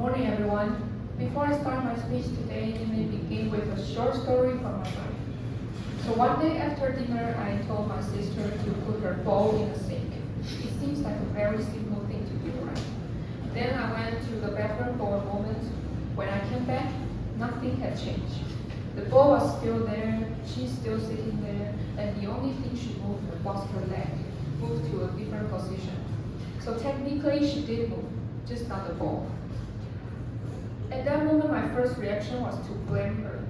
morning, everyone. Before I start my speech today, let me begin with a short story from my life. So one day after dinner, I told my sister to put her bowl in the sink. It seems like a very simple thing to do, right? Then I went to the bathroom for a moment. When I came back, nothing had changed. The bowl was still there, she's still sitting there, and the only thing she moved was her leg, moved to a different position. So technically she did move, just not the bowl. At that moment, my first reaction was to blame her.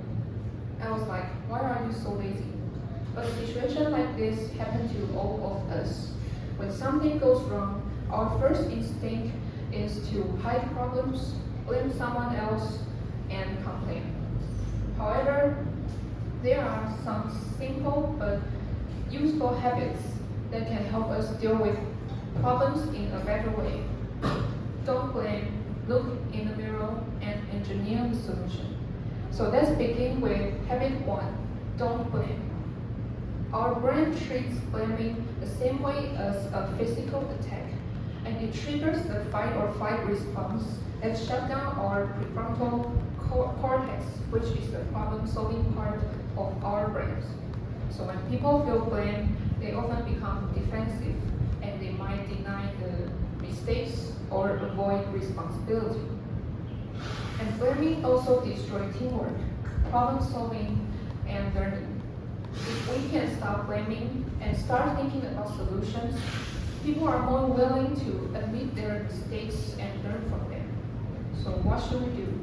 I was like, why are you so lazy? But a situation like this happens to all of us. When something goes wrong, our first instinct is to hide problems, blame someone else, and complain. However, there are some simple but useful habits that can help us deal with problems in a better way. Don't blame, look in the mirror, and engineer the solution. So let's begin with habit 1, don't blame. Our brain treats blaming the same way as a physical attack, and it triggers the fight or flight response that shuts down our prefrontal cortex, which is the problem-solving part of our brains. So when people feel blame, they often become defensive, and they might deny the mistakes or avoid responsibility. And blaming also destroys teamwork, problem-solving, and learning. If we can stop blaming and start thinking about solutions, people are more willing to admit their mistakes and learn from them. So what should we do?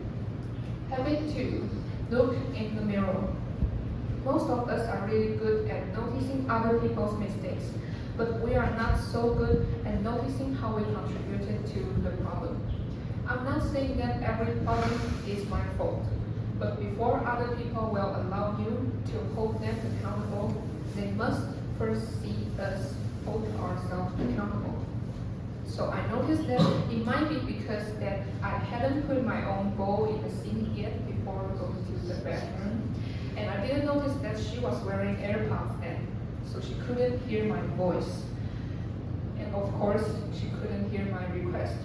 Habit 2, look in the mirror. Most of us are really good at noticing other people's mistakes, but we are not so good at noticing how we contributed to the problem. I'm not saying that every problem is my fault, but before other people will allow you to hold them accountable, they must first see us hold ourselves accountable. So I noticed that it might be because that I hadn't put my own bowl in the sink yet before going to the bathroom, and I didn't notice that she was wearing AirPods then, so she couldn't hear my voice. And of course, she couldn't hear my request.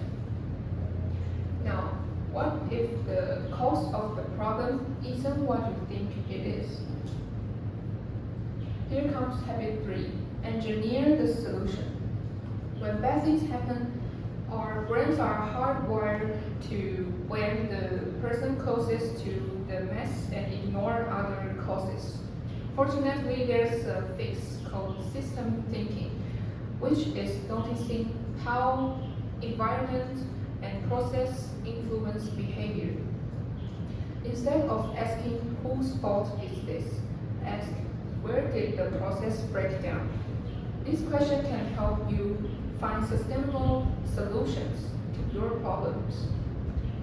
Now, what if the cause of the problem isn't what you think it is? Here comes habit 3, engineer the solution. When bad things happen, our brains are hardwired to blame the person closest to the mess and ignore other causes. Fortunately, there's a fix called system thinking, which is noticing how environment and process influence behavior. Instead of asking whose fault is this, ask where did the process break down. This question can help you find sustainable solutions to your problems.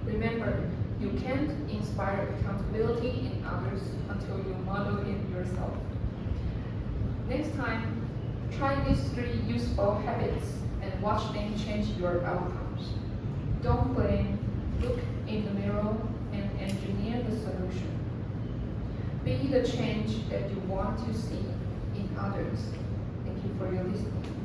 Remember, you can't inspire accountability in others until you model it yourself. Next time, try these 3 useful habits and watch them change your outcomes. Don't blame, look in the mirror, and engineer the solution. Be the change that you want to see in others. Thank you for your listening.